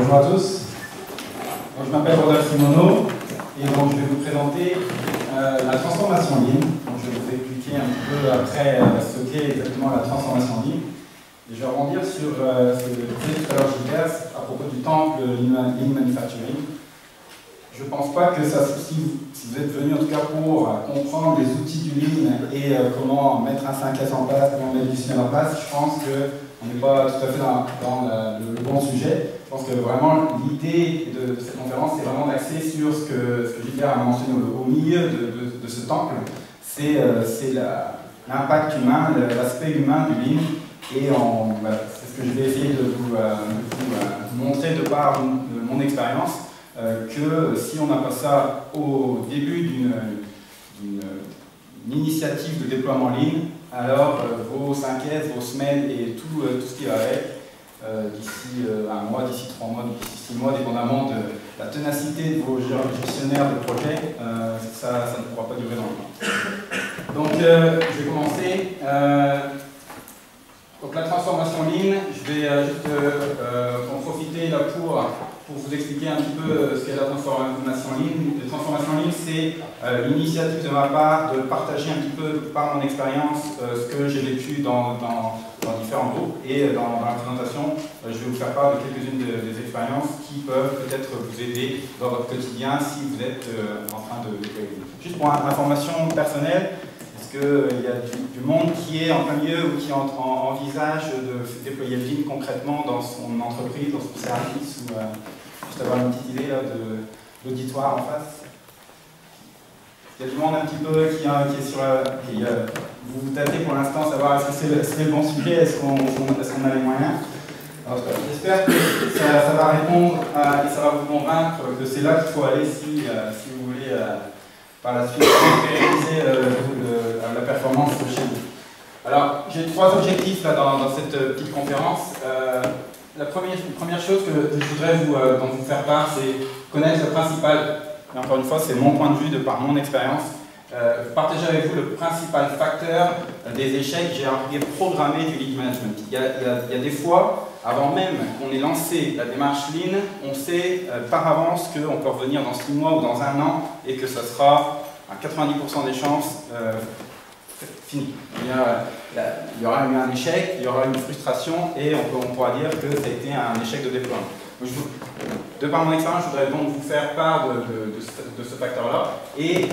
Bonjour à tous. Je m'appelle Rodolphe Simoneau et donc je vais vous présenter la transformation ligne. Donc, je vais vous expliquer un petit peu après ce qu'est exactement la transformation ligne. Et je vais rebondir sur ce que disait tout à l'heure Gilles à propos du temple Lean Manufacturing. Je ne pense pas que ça, si vous êtes venu en tout cas pour comprendre les outils du Lean et comment mettre un 5S en place, comment mettre du signal en place, je pense qu'on n'est pas tout à fait dans le bon sujet. Je pense que vraiment l'idée de cette conférence, c'est vraiment d'axer sur ce que Gilles a mentionné au milieu de ce temple, c'est l'impact humain, l'aspect humain du Lean. Et c'est ce que je vais essayer de vous montrer de par mon expérience. Que si on n'a pas ça au début d'une initiative de déploiement Lean, alors vos 5S, vos semaines et tout ce qui va avec, d'ici un mois, d'ici 3 mois, d'ici 6 mois, dépendamment de la ténacité de vos gestionnaires de projet, ça ne pourra pas durer dans le temps. Donc je vais commencer. Donc la transformation Lean, je vais juste en profiter là pour vous expliquer un petit peu ce qu'est la transformation Lean. La transformation Lean, c'est l'initiative de ma part de partager un petit peu par mon expérience ce que j'ai vécu dans différents groupes. Et dans la présentation, je vais vous faire part de quelques-unes des expériences qui peuvent peut-être vous aider dans votre quotidien si vous êtes en train de déployer. Juste pour information personnelle, est-ce qu'il y a du monde qui est en plein milieu ou qui envisage de déployer le Lean concrètement dans son entreprise, dans son service ou juste avoir une petite idée là, de l'auditoire en face? Il y a du monde un petit peu qui est sur la... vous vous tâtez pour l'instant savoir est-ce que c'est le bon sujet, est-ce qu'on a les moyens. J'espère que ça va répondre et ça va vous convaincre que c'est là qu'il faut aller si vous voulez par la suite réaliser la performance chez vous. Alors, j'ai 3 objectifs là, dans cette petite conférence. La première chose que je voudrais vous faire part, c'est connaître le principal, et encore une fois, c'est mon point de vue de par mon expérience, partager avec vous le principal facteur des échecs j'ai programmé du Lean Management. Il y a des fois, avant même qu'on ait lancé la démarche Lean, on sait par avance qu'on peut revenir dans 6 mois ou dans 1 an et que ça sera à 90% des chances fini. Il y aura eu un échec, il y aura eu une frustration et on pourra dire que ça a été un échec de déploiement. De par mon expérience, je voudrais donc vous faire part de ce facteur-là et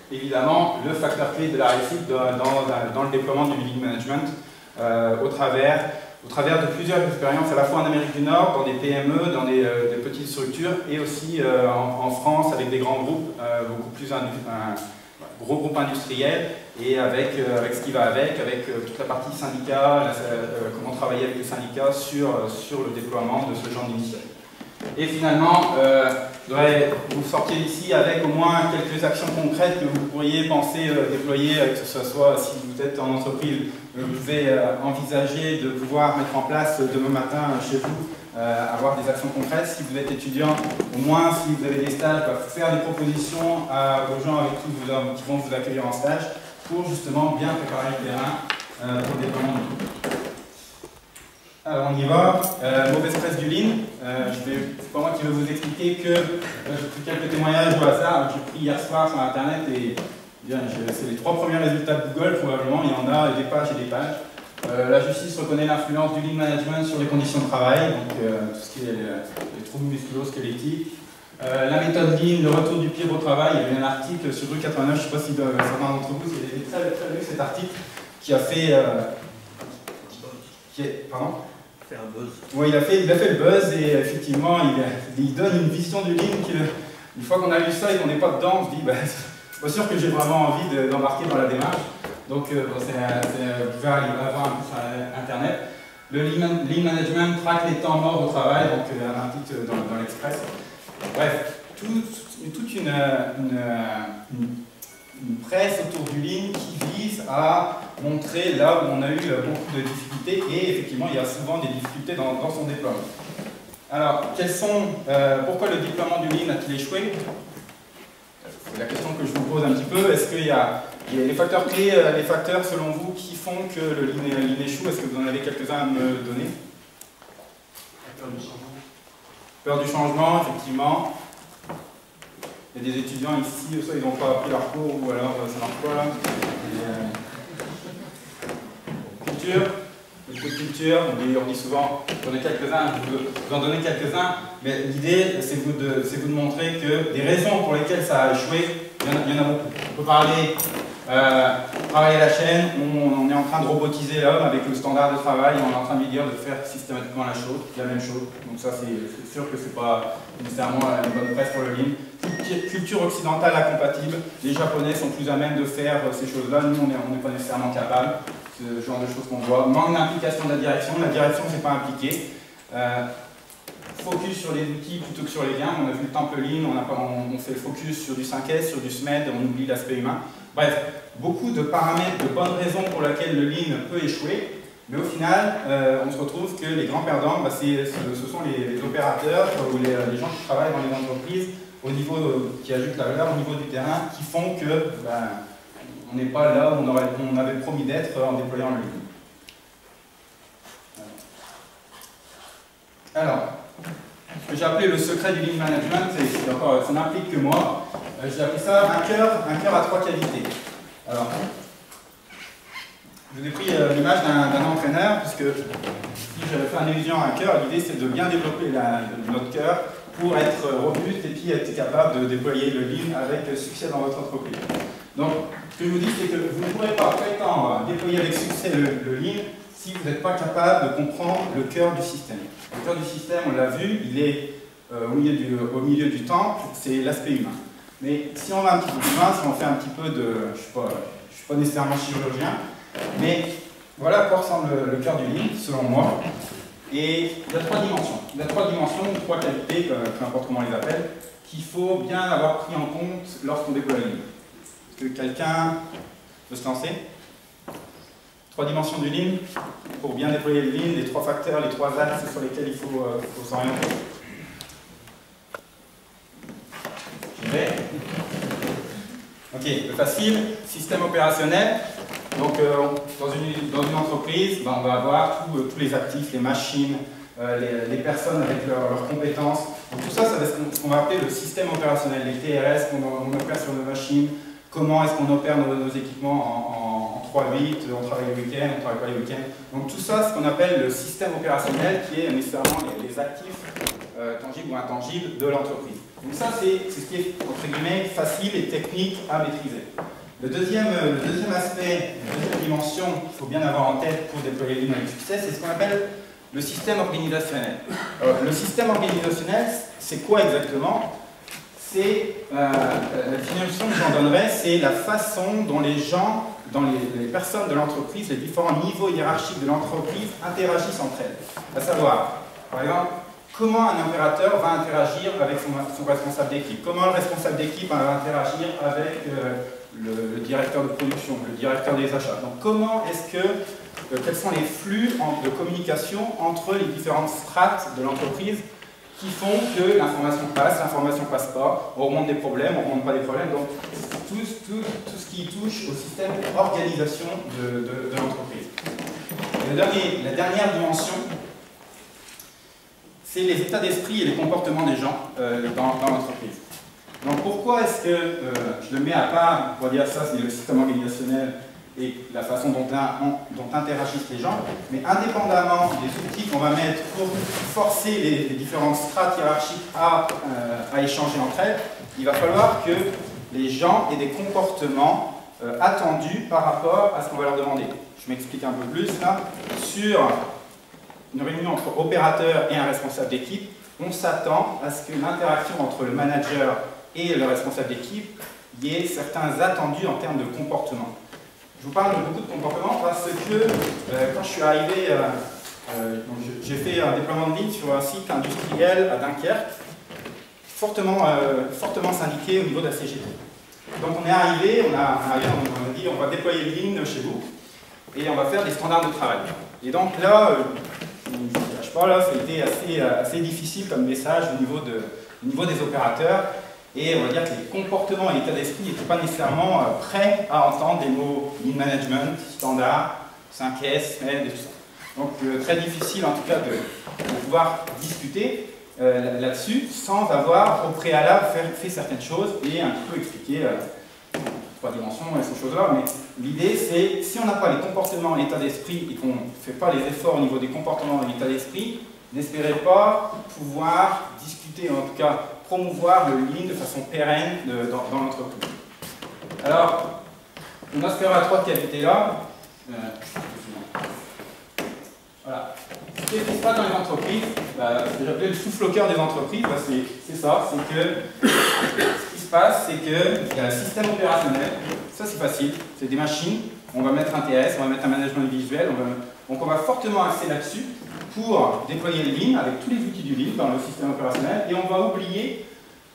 évidemment le facteur clé de la réussite dans le déploiement du Lean Management au travers de plusieurs expériences, à la fois en Amérique du Nord, dans des PME, dans des petites structures, et aussi en France avec des grands groupes, beaucoup plus gros groupes industriels, et avec ce qui va avec toute la partie syndicat, comment travailler avec les syndicats sur le déploiement de ce genre d'initiative. Et finalement, je voudrais vous sortir ici avec au moins quelques actions concrètes que vous pourriez penser déployer, que ce soit si vous êtes en entreprise, vous pouvez envisager de pouvoir mettre en place demain matin chez vous, avoir des actions concrètes. Si vous êtes étudiant, au moins si vous avez des stages, faire des propositions aux gens avec qui vont vous accueillir en stage pour justement bien préparer le terrain pour le déploiement du groupe. Alors on y va, mauvaise presse du Lean. C'est pas moi qui vais vous expliquer que j'ai pris quelques témoignages au hasard que j'ai pris hier soir sur internet et c'est les 3 premiers résultats de Google probablement, il y en a des pages et des pages. La justice reconnaît l'influence du Lean Management sur les conditions de travail, donc tout ce qui est les troubles musculo-squelettiques. La méthode Lean, le retour du pire au travail, il y avait un article sur Rue 89, je ne sais pas si certains d'entre vous, il était très lu cet article qui a fait... pardon ? Un buzz. Ouais, il a fait le buzz et effectivement il donne une vision du Lean une fois qu'on a lu ça et qu'on n'est pas dedans, on se dit c'est pas sûr que j'ai vraiment envie d'embarquer dans la démarche. Donc vous pouvez aller voir un peu sur internet. Le Lean Management traque les temps morts au travail, donc un article dans l'Express. Bref, toute une presse autour du Lean qui vise à montrer là où on a eu beaucoup de difficultés et effectivement il y a souvent des difficultés dans son déploiement. Alors, pourquoi le déploiement du Lean a-t-il échoué? C'est la question que je vous pose un petit peu. Est-ce qu'il y a les facteurs clés, les facteurs selon vous qui font que le Lean échoue? Est-ce que vous en avez quelques-uns à me donner? La peur du changement. Peur du changement, effectivement. Il y a des étudiants ici, soit ils n'ont pas appris leur cours, ou alors ça marche pas là. Culture, culture, on dit souvent, j'en ai quelques-uns, je vais vous en donner quelques-uns, mais l'idée c'est vous de montrer que des raisons pour lesquelles ça a échoué, il y en a beaucoup. On peut parler travailler la chaîne, on est en train de robotiser l'homme avec le standard de travail, on est en train de lui dire de faire systématiquement la même chose. Donc ça c'est sûr que c'est pas nécessairement une bonne presse pour le Lean. Culture occidentale incompatible, les Japonais sont plus à même de faire ces choses-là, nous on n'est pas nécessairement capable, ce genre de choses qu'on voit. Manque d'implication de la direction c'est pas impliqué. Focus sur les outils plutôt que sur les liens, on a vu le temple Lean, on fait le focus sur du 5S, sur du SMED, on oublie l'aspect humain. Bref, beaucoup de paramètres, de bonnes raisons pour lesquelles le Lean peut échouer, mais au final, on se retrouve que les grands perdants, ce sont les opérateurs ou les gens qui travaillent dans les entreprises au niveau, qui ajoutent la valeur au niveau du terrain, qui font que on n'est pas là où on avait promis d'être en déployant le Lean. Alors, ce que j'ai appelé le secret du Lean Management, ça n'implique que moi. J'ai appelé ça un cœur à 3 qualités. Alors, je vous ai pris l'image d'un entraîneur, puisque si j'avais fait un illusion à un cœur, l'idée c'est de bien développer notre cœur pour être robuste et puis être capable de déployer le Lean avec succès dans votre entreprise. Donc, ce que je vous dis, c'est que vous ne pourrez pas prétendre déployer avec succès le Lean si vous n'êtes pas capable de comprendre le cœur du système. Le cœur du système, on l'a vu, il est au milieu du temple, c'est l'aspect humain. Mais si on va un petit peu plus loin, si on fait un petit peu de... Je ne suis pas nécessairement chirurgien, mais voilà à quoi ressemble le cœur du Lean, selon moi. Et il y a 3 dimensions. Il y a 3 dimensions, 3 qualités, peu importe comment on les appelle, qu'il faut bien avoir pris en compte lorsqu'on déploie le Lean. Est-ce que quelqu'un veut se lancer? 3 dimensions du Lean, pour bien déployer le Lean, les 3 facteurs, les 3 axes sur lesquels il faut s'orienter. J'y vais. Ok, le facile, système opérationnel. Donc, dans une entreprise, on va avoir tous les actifs, les machines, les personnes avec leurs compétences. Donc, tout ça, ça va être ce qu'on va appeler le système opérationnel, les TRS qu'on opère sur nos machines, comment est-ce qu'on opère nos équipements en 3-8, on travaille les week-ends, on ne travaille pas les week-ends. Donc, tout ça, c'est ce qu'on appelle le système opérationnel, qui est nécessairement les actifs tangibles ou intangibles de l'entreprise. Donc ça, c'est ce qui est, entre guillemets, facile et technique à maîtriser. Le deuxième aspect, la deuxième dimension qu'il faut bien avoir en tête pour déployer le Lean avec succès, c'est ce qu'on appelle le système organisationnel. Le système organisationnel, c'est quoi exactement? C'est, la définition que j'en donnerais, c'est la façon dont les gens, les personnes de l'entreprise, les différents niveaux hiérarchiques de l'entreprise interagissent entre elles. À savoir, par exemple, comment un opérateur va interagir avec son responsable d'équipe? Comment le responsable d'équipe va interagir avec le directeur de production, le directeur des achats? Donc comment est-ce que, quels sont les flux de communication entre les différentes strates de l'entreprise qui font que l'information passe pas, on remonte des problèmes, on remonte pas des problèmes, donc tout ce qui touche au système organisation de l'entreprise. La dernière dimension, c'est les états d'esprit et les comportements des gens dans l'entreprise. Donc pourquoi est-ce que je le mets à part, pour dire ça, c'est le système organisationnel et la façon dont interagissent les gens, mais indépendamment des outils qu'on va mettre pour forcer les différentes strates hiérarchiques à échanger entre elles, il va falloir que les gens aient des comportements attendus par rapport à ce qu'on va leur demander. Je m'explique un peu plus là. Sur une réunion entre opérateurs et un responsable d'équipe, on s'attend à ce que l'interaction entre le manager et le responsable d'équipe, il y ait certains attendus en termes de comportement. Je vous parle de beaucoup de comportements parce que quand je suis arrivé, j'ai fait un déploiement de Lean sur un site industriel à Dunkerque, fortement syndiqué au niveau de la CGT. Donc on est arrivé, on a dit on va déployer le Lean chez vous et on va faire des standards de travail. Et donc là, je ne vous cache pas, là, ça a été assez difficile comme message au niveau des opérateurs. Et on va dire que les comportements et l'état d'esprit n'étaient pas nécessairement prêts à entendre des mots Lean Management, standard, 5S, SMED et tout ça. Donc très difficile en tout cas de pouvoir discuter. là-dessus sans avoir au préalable fait certaines choses et un petit peu expliquer 3 dimensions et ces choses-là. Mais l'idée, c'est si on n'a pas les comportements et l'état d'esprit et qu'on ne fait pas les efforts au niveau des comportements et l'état d'esprit, n'espérez pas pouvoir discuter, en tout cas promouvoir le Lean de façon pérenne dans l'entreprise. Alors, on aspire à 3 qualités-là. Voilà. Ce qui se passe dans les entreprises, ce que j'appelais le souffle au cœur des entreprises, c'est ça, c'est que ce qui se passe, c'est qu'il y a un système opérationnel, ça c'est facile, c'est des machines, on va mettre un TS, on va mettre un management visuel, donc on va fortement axer là-dessus pour déployer le Lean avec tous les outils du Lean dans le système opérationnel, et on va oublier,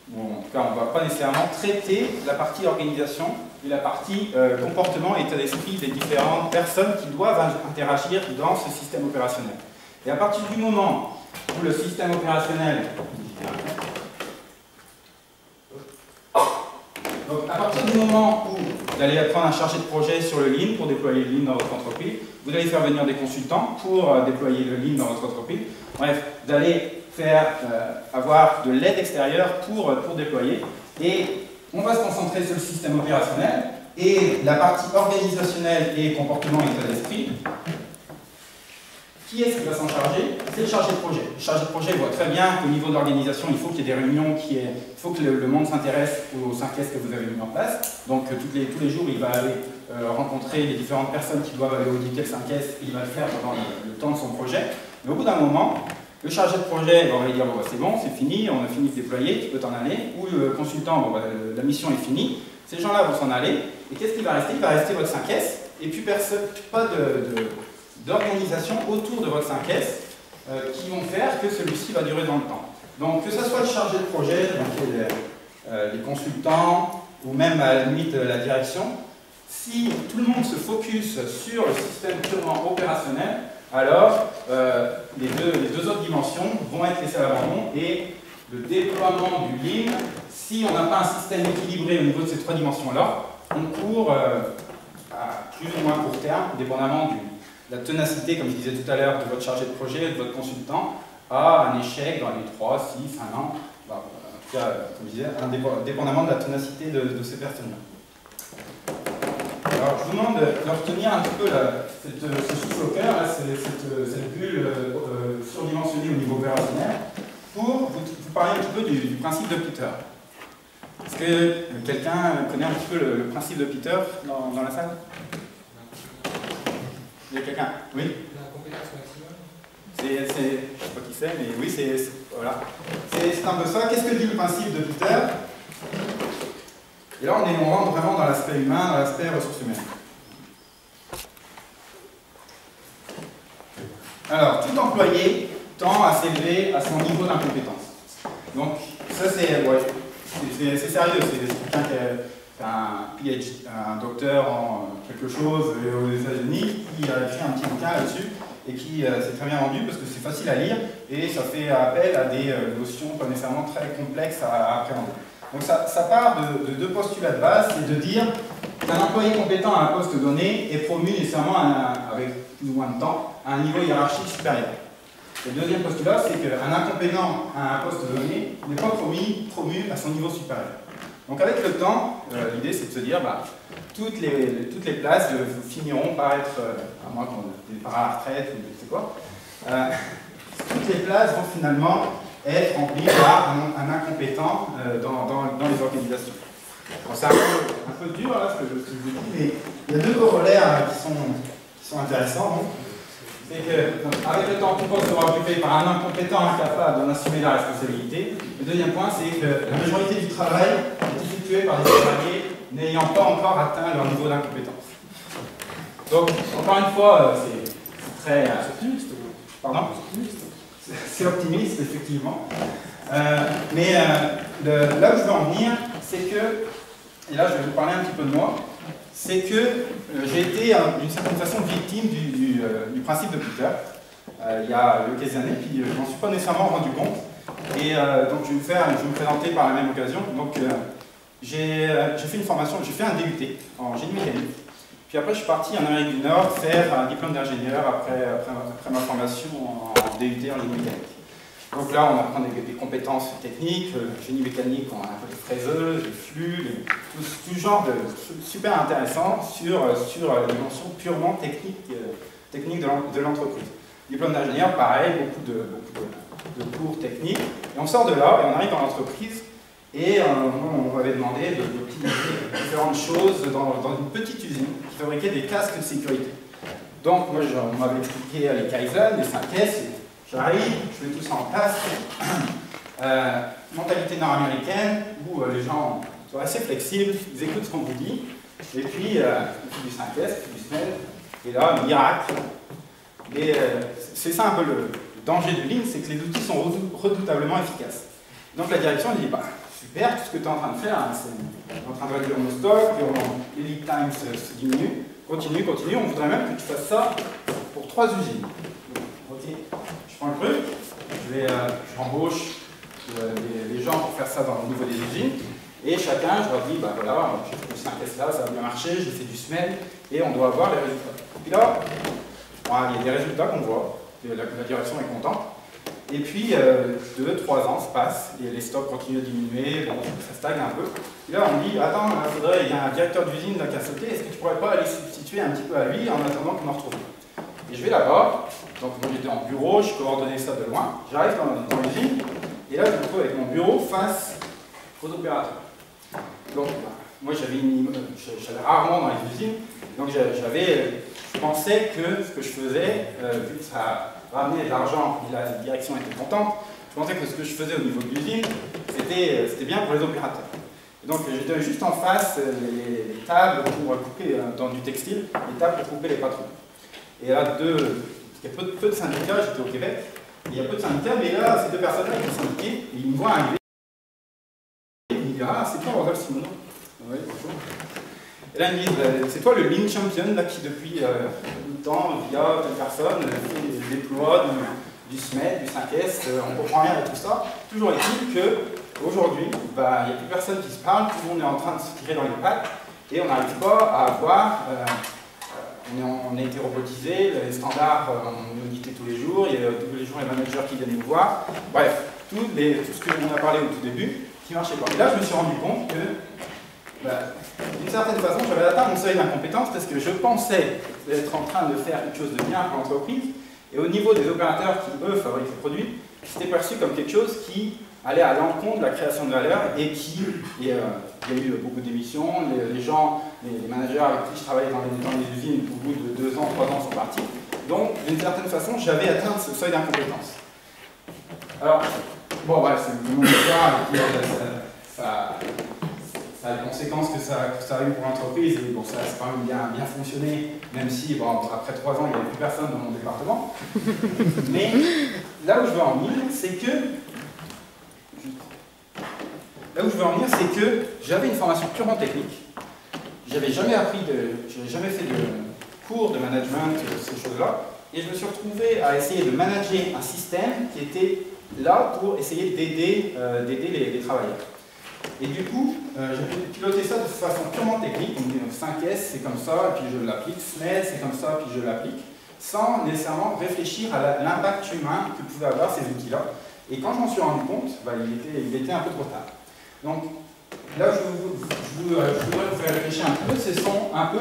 bon, en tout cas on ne va pas nécessairement traiter la partie organisation et la partie comportement et état d'esprit des différentes personnes qui doivent interagir dans ce système opérationnel. Et à partir du moment où le système opérationnel... Donc à partir du moment où vous allez prendre un chargé de projet sur le Lean pour déployer le Lean dans votre entreprise, vous allez faire venir des consultants pour déployer le Lean dans votre entreprise. Bref, vous allez avoir de l'aide extérieure pour déployer. Et on va se concentrer sur le système opérationnel et la partie organisationnelle et comportement et état d'esprit. Qui est-ce qui va s'en charger? C'est le chargé de projet. Le chargé de projet voit très bien qu'au niveau de l'organisation, il faut qu'il y ait des réunions, il faut que le monde s'intéresse aux 5S que vous avez mis en place. Donc tous les jours, il va aller rencontrer les différentes personnes qui doivent aller auditer le 5S, et il va le faire pendant le temps de son projet. Mais au bout d'un moment, le chargé de projet va lui dire bon, c'est bon, c'est fini, on a fini de déployer, tu peux t'en aller. Ou le consultant, bon, la mission est finie, ces gens-là vont s'en aller. Et qu'est-ce qui va rester? Il va rester votre 5S, et puis pas d'organisation autour de votre 5S qui vont faire que celui-ci va durer dans le temps. Donc que ce soit le chargé de projet, les consultants, ou même à la limite la direction, si tout le monde se focus sur le système purement opérationnel, alors les deux autres dimensions vont être laissées à l'abandon et le déploiement du Lean, si on n'a pas un système équilibré au niveau de ces 3 dimensions-là, on court à plus ou moins court terme, dépendamment de la ténacité, comme je disais tout à l'heure, de votre chargé de projet, de votre consultant, à un échec dans les 3, 6, 1 an, en tout cas, comme je disais, dépendamment de la ténacité de ces personnes-là. Alors, je vous demande de retenir un petit peu ce souffle au cœur, cette bulle surdimensionnée au niveau opérationnel, pour vous parler un petit peu du principe de Peter. Est-ce que quelqu'un connaît un petit peu le principe de Peter dans la salle? Il y a quelqu'un? Oui? La compétence maximum. Je ne sais pas qui c'est, mais oui, voilà. C'est un peu ça. Qu'est-ce que dit le principe de Peter? Et là, on rentre vraiment dans l'aspect humain, dans l'aspect ressources humaines. Alors, tout employé tend à s'élever à son niveau d'incompétence. Donc, ça, c'est sérieux. C'est quelqu'un qui a un PhD, un docteur en quelque chose aux États-Unis, qui a écrit un petit bouquin là-dessus et qui s'est très bien vendu parce que c'est facile à lire et ça fait appel à des notions pas nécessairement très complexes à appréhender. Donc ça part de 2 postulats de base, c'est de dire qu'un employé compétent à un poste donné est promu nécessairement avec plus ou moins de temps à un niveau hiérarchique supérieur. Le deuxième postulat, c'est qu'un incompétent à un poste donné n'est pas promu à son niveau supérieur. Donc avec le temps, l'idée c'est de se dire toutes les places finiront par être, à moins qu'on départ à la retraite ou je sais quoi, toutes les places vont finalement être remplies par un incompétent dans les organisations. C'est un peu dur là, ce que je vous dis, mais il y a 2 corollaires qui sont intéressants. C'est qu'avec le temps, tout poste sera occupé par un incompétent incapable d'en assumer la responsabilité. Le deuxième point, c'est que la majorité du travail est effectué par des salariés n'ayant pas encore atteint leur niveau d'incompétence. Donc, encore une fois, c'est très... optimiste. Pardon? C'est optimiste, effectivement. Mais là où je veux en venir, c'est que, et là je vais vous parler un petit peu de moi, c'est que j'ai été d'une certaine façon victime du principe de Peter il y a quelques années, puis je m'en suis pas nécessairement rendu compte. Et donc je vais me présenter par la même occasion. Donc j'ai fait une formation, j'ai fait un DUT en génie mécanique. Puis après je suis parti en Amérique du Nord faire un diplôme d'ingénieur après ma formation en DUT en génie mécanique. Donc là, on apprend des compétences techniques, génie mécanique, on a un peu de fraiseuses, des flux, tout genre de super intéressant sur la dimension purement technique de l'entreprise. Diplôme d'ingénieur, pareil, beaucoup de cours techniques. Et on sort de là et on arrive dans l'entreprise et on m'avait demandé d'optimiser différentes choses dans une petite usine qui fabriquait des casques de sécurité. Donc moi, on m'avait expliqué les Kaizen, les 5S, j'arrive, je mets tout ça en place. Mentalité nord-américaine, où les gens sont assez flexibles, ils écoutent ce qu'on vous dit, et puis on fait du 5S, du SMED, et là, miracle. Et c'est ça un peu le danger du Lean, c'est que les outils sont redoutablement efficaces. Donc la direction dit, bah, super, tout ce que tu es en train de faire, hein, c'est en train de réduire nos stocks, les lead times se diminuent, continue, on voudrait même que tu fasses ça pour 3 usines. Ok, je prends le truc, j'embauche les gens pour faire ça au niveau des usines, et chacun, je leur dis, bah voilà, j'ai fait du 5S là, ça a bien marché, j'ai fait du SMED, et on doit avoir les résultats. Et puis là, voilà, il y a des résultats qu'on voit, la direction est contente, et puis 2-3 ans se passent, et les stocks continuent de diminuer, bon, ça stagne un peu. Et là, on dit, attends, il y a un directeur d'usine qui a sauté, est-ce que tu pourrais pas aller substituer un petit peu à lui en attendant qu'on en retrouve? Et je vais là-bas, donc moi j'étais en bureau, je coordonnais ça de loin, j'arrive dans l'usine, et là je me retrouve avec mon bureau face aux opérateurs. Donc moi j'avais rarement dans les usines, donc je pensais que ce que je faisais, vu que ça ramenait de l'argent et la direction était contente, je pensais que ce que je faisais au niveau de l'usine, c'était bien pour les opérateurs. Et donc j'étais juste en face les tables pour couper dans du textile, les tables pour couper les patrons. Et là, il y a peu de syndicats, j'étais au Québec, et il y a peu de syndicats, mais là, ces deux personnes-là qui sont syndiquées, et ils me voient arriver, et ils me disent, ah, c'est toi Rodolphe Simoneau? Oui, bonjour. Et là, ils me disent, c'est toi le Lean Champion, là, qui depuis longtemps, via telle personne, fait des déplois du SMED, du 5S, on ne comprend rien à tout ça. Toujours est-il qu'aujourd'hui, bah, il n'y a plus personne qui se parle, tout le monde est en train de se tirer dans les pattes, et on n'arrive pas à avoir... on a été robotisé, les standards, on auditait tous les jours, il y a tous les jours les managers qui viennent nous voir. Bref, tout ce que l'on a parlé au tout début, qui ne marchait pas. Et là, je me suis rendu compte que, d'une certaine façon, j'avais atteint mon seuil d'incompétence parce que je pensais être en train de faire quelque chose de bien pour l'entreprise. Et au niveau des opérateurs qui, eux, fabriquent ces produits, c'était perçu comme quelque chose qui allait à l'encontre de la création de valeur et il y a eu beaucoup d'émissions, les gens, les managers avec qui je travaillais dans les usines, au bout de 2 ans, 3 ans, sont partis. Donc, d'une certaine façon, j'avais atteint ce seuil d'incompétence. Alors, bon, bref, c'est mon histoire, et puis ça a les conséquences que ça a eu pour l'entreprise, et bon, ça a quand même bien fonctionné, même si, bon, après 3 ans, il n'y avait plus personne dans mon département. Mais là où je veux en venir, c'est que j'avais une formation purement technique. J'avais jamais fait de cours de management, ces choses-là, et je me suis retrouvé à essayer de manager un système qui était là pour essayer d'aider les travailleurs. Et du coup, j'ai piloté ça de façon purement technique. On me dit 5S, c'est comme ça, et puis je l'applique. SMED, c'est comme ça, puis je l'applique, sans nécessairement réfléchir à l'impact humain que pouvaient avoir ces outils-là. Et quand je m'en suis rendu compte, il était un peu trop tard. Donc, là, je voudrais vous faire réfléchir un peu, ce sont un peu,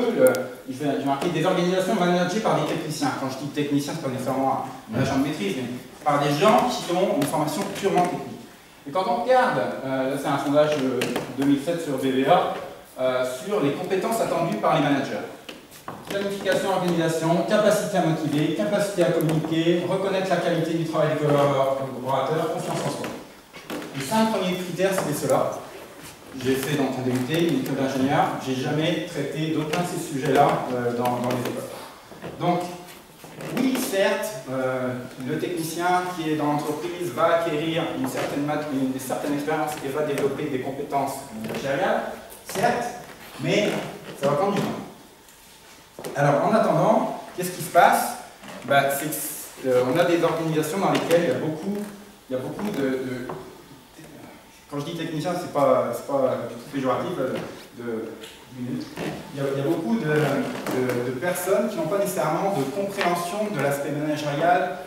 je vais marquer des organisations managées par des techniciens. Quand je dis technicien, ce n'est pas nécessairement un agent de maîtrise, mais par des gens qui ont une formation purement technique. Et quand on regarde, là c'est un sondage 2007 sur BVA, sur les compétences attendues par les managers. Planification, organisation, capacité à motiver, capacité à communiquer, reconnaître la qualité du travail des collaborateurs, confiance en soi. Les 5 premiers critères, c'était cela. J'ai fait dans mon DUT, une école d'ingénieur, j'ai jamais traité d'aucun de ces sujets-là dans les écoles. Donc, oui, certes, le technicien qui est dans l'entreprise va acquérir une certaine expérience et va développer des compétences managériales, certes, mais ça va prendre du temps. Alors, en attendant, qu'est-ce qui se passe? On a des organisations dans lesquelles il y a beaucoup de quand je dis technicien, c'est pas du tout péjoratif, minutes. Il y a beaucoup de personnes qui n'ont pas nécessairement de compréhension de l'aspect managérial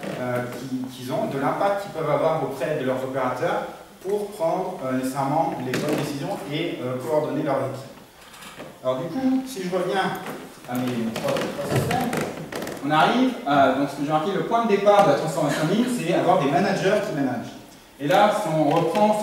qu'ils ont, de l'impact qu'ils peuvent avoir auprès de leurs opérateurs pour prendre nécessairement les bonnes décisions et coordonner leur équipe. Alors du coup, si je reviens à mes trois systèmes, on arrive à, donc ce que j'ai marqué, le point de départ de la transformation ligne, c'est avoir des managers qui managent. Et là, si on reprend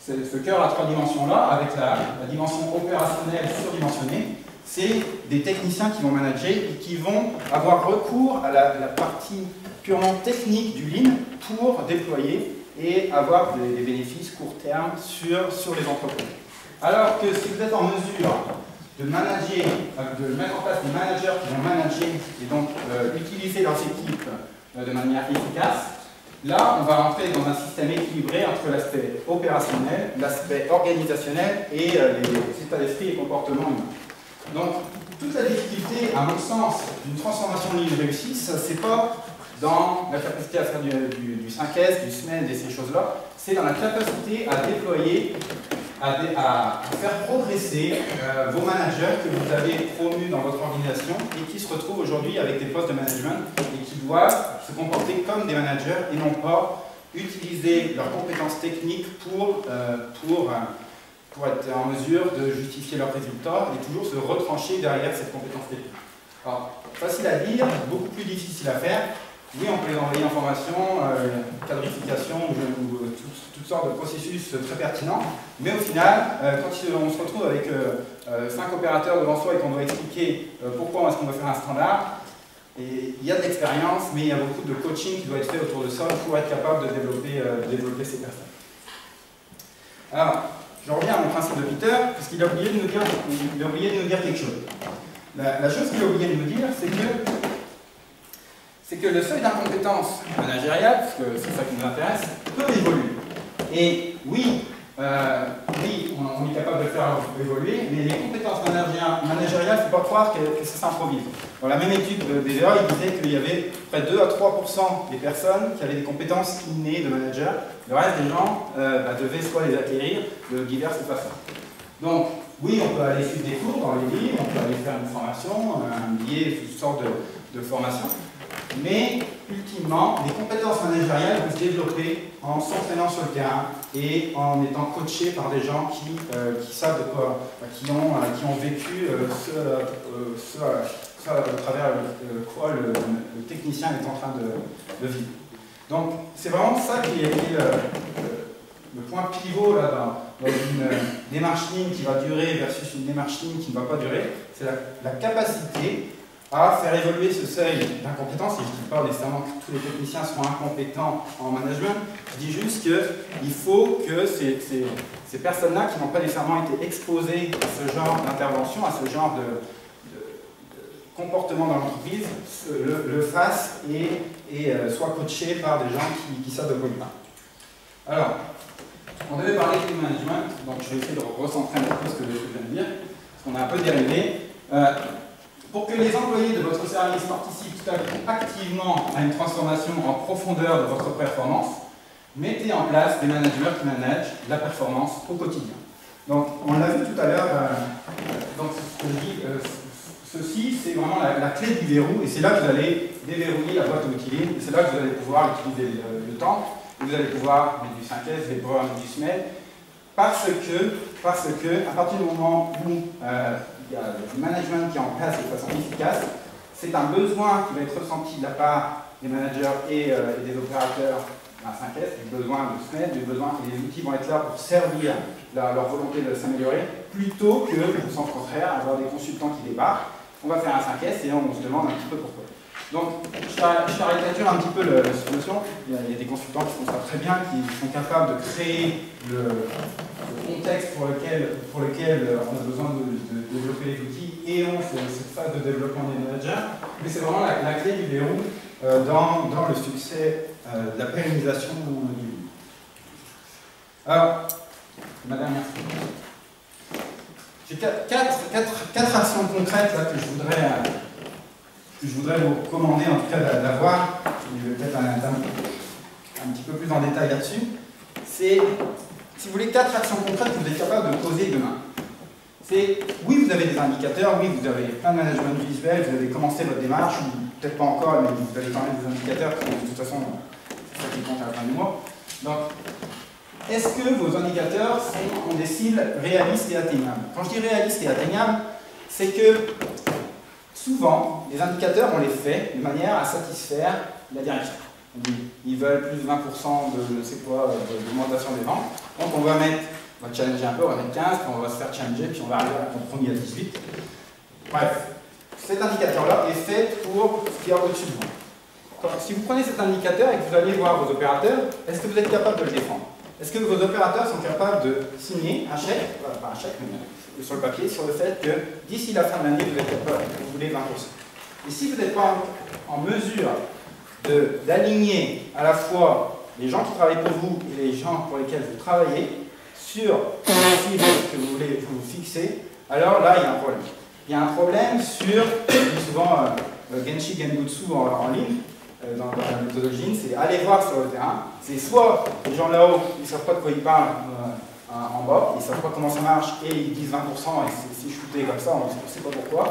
ce cœur à trois dimensions-là, avec la dimension opérationnelle surdimensionnée, c'est des techniciens qui vont manager et qui vont avoir recours à la partie purement technique du Lean pour déployer et avoir des bénéfices court terme sur les entreprises. Alors que si vous êtes en mesure de manager, de mettre en place des managers qui vont manager et donc utiliser leurs équipes de manière efficace, là on va rentrer dans un système équilibré entre l'aspect opérationnel, l'aspect organisationnel et les états d'esprit et comportements humains. Donc toute la difficulté, à mon sens, d'une transformation ligne réussie, c'est pas dans la capacité à faire du 5S, du SMED et ces choses-là, c'est dans la capacité à déployer, à faire progresser vos managers que vous avez promus dans votre organisation et qui se retrouvent aujourd'hui avec des postes de management et qui doivent se comporter comme des managers et non pas utiliser leurs compétences techniques pour être en mesure de justifier leurs résultats et toujours se retrancher derrière cette compétence technique. Alors, facile à dire, beaucoup plus difficile à faire. Oui, on peut les envoyer en formation, quadrification ou toutes sortes de processus très pertinents, mais au final, quand on se retrouve avec 5 opérateurs devant soi et qu'on doit expliquer pourquoi est-ce qu'on va faire un standard, et il y a de l'expérience, mais il y a beaucoup de coaching qui doit être fait autour de ça pour être capable de développer ces personnes. Alors, je reviens à mon principe de Peter, parce qu'il a oublié de nous dire quelque chose. La chose qu'il a oublié de nous dire, c'est que le seuil d'incompétence managériale, parce que c'est ça qui nous intéresse, peut évoluer. Et oui, on est capable de le faire évoluer, mais les compétences managériales, il ne faut pas croire que ça s'improvise. Dans la même étude de BVA, il disait qu'il y avait près de 2 à 3% des personnes qui avaient des compétences innées de manager. Le reste des gens devaient soit les acquérir de diverses façons. Donc, oui, on peut aller suivre des cours dans les livres, on peut aller faire une formation, un billet, toutes sortes de formations. Mais, ultimement, les compétences managériales vont se développer en s'entraînant sur le terrain et en étant coachés par des gens qui savent de quoi, qui ont vécu à travers quoi le technicien est en train de vivre. Donc, c'est vraiment ça qui est le point pivot là, dans une démarche ligne qui va durer versus une démarche ligne qui ne va pas durer. C'est la capacité à faire évoluer ce seuil d'incompétence. Et je ne dis pas nécessairement que tous les techniciens sont incompétents en management, je dis juste qu'il faut que ces personnes-là qui n'ont pas nécessairement été exposées à ce genre d'intervention, à ce genre de comportement dans l'entreprise, le fassent et soient coachés par des gens qui savent de quoi ils parlent. Alors, on devait parler du management, donc je vais essayer de recentrer un peu ce que je viens de dire, parce qu'on a un peu dérivé. Pour que les employés de votre service participent activement à une transformation en profondeur de votre performance, mettez en place des managers qui managent la performance au quotidien. Donc, on l'a vu tout à l'heure, donc ce que je dis, ceci c'est vraiment la clé du verrou, et c'est là que vous allez déverrouiller la boîte à outils, et c'est là que vous allez pouvoir utiliser le temps, et vous allez pouvoir mettre du 5S, vous allez pouvoir mettre du SMED, parce que à partir du moment où il y a le management qui est en place de façon efficace, c'est un besoin qui va être ressenti de la part des managers et des opérateurs à 5S, du besoin de SMED, du besoin que les outils vont être là pour servir leur volonté de s'améliorer, plutôt que, au sens contraire, avoir des consultants qui débarquent. On va faire un 5S et on se demande un petit peu pourquoi. Donc, je caricature un petit peu la situation. Il y a des consultants qui font ça très bien, qui sont capables de créer le contexte pour lequel on a besoin de développer les outils et ont cette phase de développement des managers. Mais c'est vraiment la clé du verrou dans le succès de la pérennisation du livre. Alors, ma dernière slide. J'ai quatre actions concrètes là, que je voudrais vous recommander, en tout cas d'avoir. Je vais peut-être un petit peu plus en détail là-dessus. C'est, si vous voulez, 4 actions concrètes que vous êtes capable de poser demain. c'est, oui, vous avez des indicateurs, oui, vous avez plein de management visuel, vous avez commencé votre démarche, ou peut-être pas encore, mais vous avez quand même des indicateurs, qui, de toute façon, c'est ça qui compte à la fin du mois. Donc, est-ce que vos indicateurs ont des cibles réalistes et atteignables? Quand je dis réalistes et atteignables, c'est que souvent, les indicateurs, on les fait de manière à satisfaire la direction. Ils veulent plus de 20% de, c'est quoi, d'augmentation des ventes. Donc on va challenger un peu, on va mettre 15, puis on va se faire challenger, puis on va arriver à un compromis à 18. Bref, cet indicateur-là est fait pour ce qu'il y a au-dessus de vous. Si vous prenez cet indicateur et que vous allez voir vos opérateurs, est-ce que vous êtes capable de le défendre? Est-ce que vos opérateurs sont capables de signer un chèque, pas un chèque, mais sur le papier, sur le fait que d'ici la fin de l'année, vous êtes capable, vous voulez 20%. Et si vous n'êtes pas en mesure d'aligner à la fois les gens qui travaillent pour vous et les gens pour lesquels vous travaillez sur les cibles que vous voulez vous fixer, alors là, il y a un problème. Il y a un problème sur, je dis souvent Genshi Genbutsu en ligne, dans la méthodologie, c'est aller voir sur le terrain. C'est soit les gens là-haut, ils ne savent pas de quoi ils parlent en bas, ils ne savent pas comment ça marche et ils disent 20% et c'est shooté comme ça, on ne sait pas pourquoi.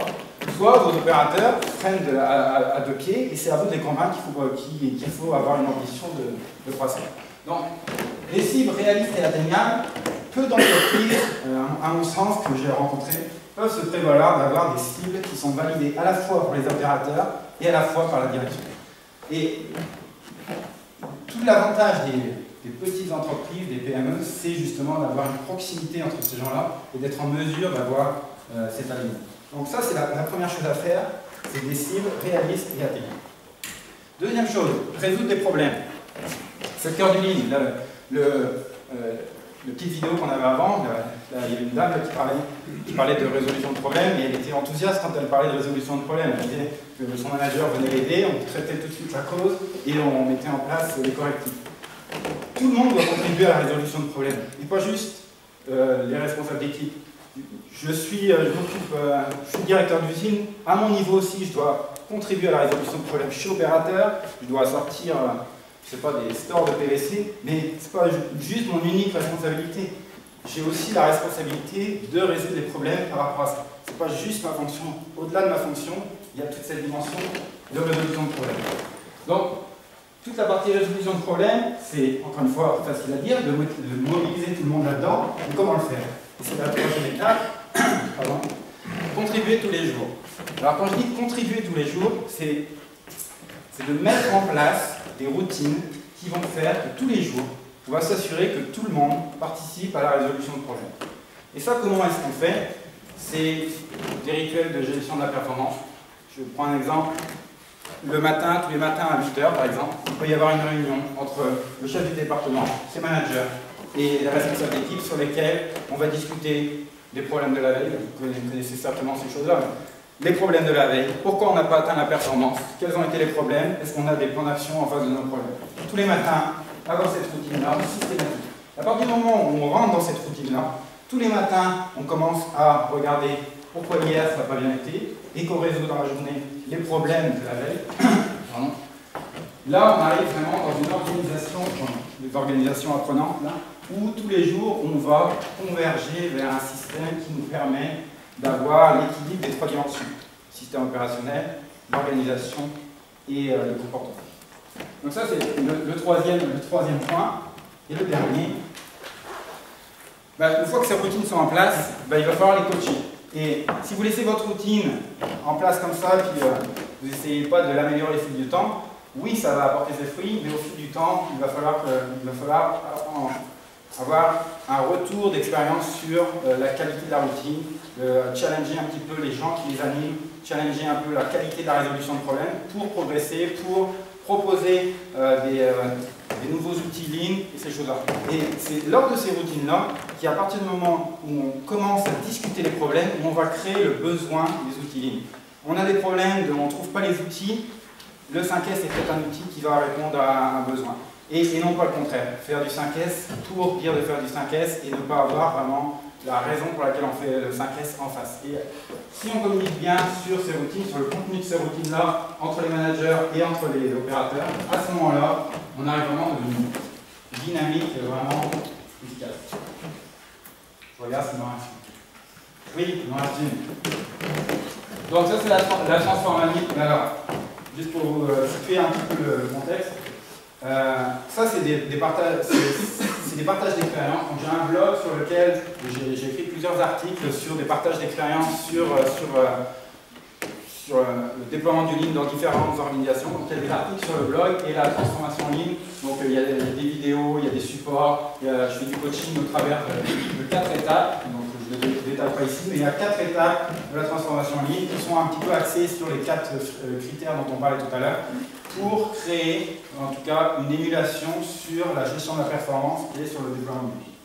Soit vos opérateurs prennent à deux pieds et c'est à vous de les convaincre qu'il faut avoir une ambition de croissance. Donc, les cibles réalistes et atteignables, peu d'entreprises, à mon sens, que j'ai rencontrées, peuvent se prévaloir d'avoir des cibles qui sont validées à la fois pour les opérateurs et à la fois par la direction. Et tout l'avantage des petites entreprises, des PME, c'est justement d'avoir une proximité entre ces gens-là et d'être en mesure d'avoir cet alignement. Donc ça, c'est la première chose à faire, c'est des cibles réalistes et atteignables. Deuxième chose, résoudre des problèmes. C'est le cœur du lean. Le petite vidéo qu'on avait avant, il y avait une dame qui parlait de résolution de problèmes et elle était enthousiaste quand elle parlait de résolution de problèmes. Elle disait que son manager venait l'aider, on traitait tout de suite la cause et on mettait en place les correctifs. Tout le monde doit contribuer à la résolution de problèmes, et pas juste les responsables d'équipe. Je suis directeur d'usine, à mon niveau aussi, je dois contribuer à la résolution de problèmes. Je suis opérateur, je dois sortir, je sais pas, des stores de PVC, mais ce n'est pas juste mon unique responsabilité. J'ai aussi la responsabilité de résoudre les problèmes par rapport à ça. Ce n'est pas juste ma fonction. Au-delà de ma fonction, il y a toute cette dimension de résolution de problèmes. Donc, toute la partie résolution de problèmes, c'est, encore une fois, facile à dire, de mobiliser tout le monde là-dedans. Et comment le faire? C'est la prochaine étape. Pardon. Contribuer tous les jours. Alors, quand je dis contribuer tous les jours, c'est de mettre en place des routines qui vont faire que tous les jours, on va s'assurer que tout le monde participe à la résolution de problèmes. Et ça, comment est-ce qu'on fait? C'est des rituels de gestion de la performance. Je prends un exemple. Le matin, tous les matins à 8 h, par exemple, il peut y avoir une réunion entre le chef du département, ses managers et les responsables d'équipe sur lesquels on va discuter des problèmes de la veille. Vous connaissez certainement ces choses-là. Les problèmes de la veille, pourquoi on n'a pas atteint la performance, quels ont été les problèmes, est-ce qu'on a des plans d'action en face de nos problèmes. Tous les matins, avoir cette routine-là, systématique. À partir du moment où on rentre dans cette routine-là, tous les matins, on commence à regarder pourquoi hier ça n'a pas bien été et qu'on résout dans la journée les problèmes de la veille. Là, on arrive vraiment dans une organisation, des organisations apprenantes, là, où tous les jours, on va converger vers un système qui nous permet d'avoir l'équilibre des trois dimensions. Le système opérationnel, l'organisation et le comportement. Donc ça, c'est le troisième point. Et le dernier, une fois que ces routines sont en place, il va falloir les coacher. Et si vous laissez votre routine en place comme ça, et puis vous n'essayez pas de l'améliorer au fil du temps, oui, ça va apporter ses fruits, mais au fil du temps, il va falloir avoir un retour d'expérience sur la qualité de la routine, challenger un petit peu les gens qui les animent, challenger un peu la qualité de la résolution de problèmes pour progresser, pour proposer des nouveaux outils Lean et ces choses-là. Et c'est lors de ces routines-là qu'à partir du moment où on commence à discuter les problèmes, où on va créer le besoin des outils Lean. On a des problèmes, on ne trouve pas les outils, le 5S est peut-être un outil qui va répondre à un besoin. Et non pas le contraire, faire du 5S pour dire de faire du 5S et ne pas avoir vraiment la raison pour laquelle on fait le 5S en face. Et si on communique bien sur ces routines, sur le contenu de ces routines-là, entre les managers et entre les opérateurs, à ce moment-là, on arrive vraiment dans une dynamique vraiment efficace. Je regarde si Oui, Martin. Donc ça c'est la transformation ligne. Alors, juste pour vous situer un petit peu le contexte, ça c'est des partages d'expérience. Donc j'ai un blog sur lequel j'ai écrit plusieurs articles sur des partages d'expérience sur le déploiement du Lean dans différentes organisations. Donc il y a des articles sur le blog et la transformation Lean. Donc il y a des vidéos, il y a des supports, je fais du coaching au travers de 4 étapes. Donc je ne les détaille pas ici, mais il y a 4 étapes de la transformation Lean qui sont un petit peu axées sur les 4 critères dont on parlait tout à l'heure pour créer en tout cas une émulation sur la gestion de la performance et sur le déploiement du Lean.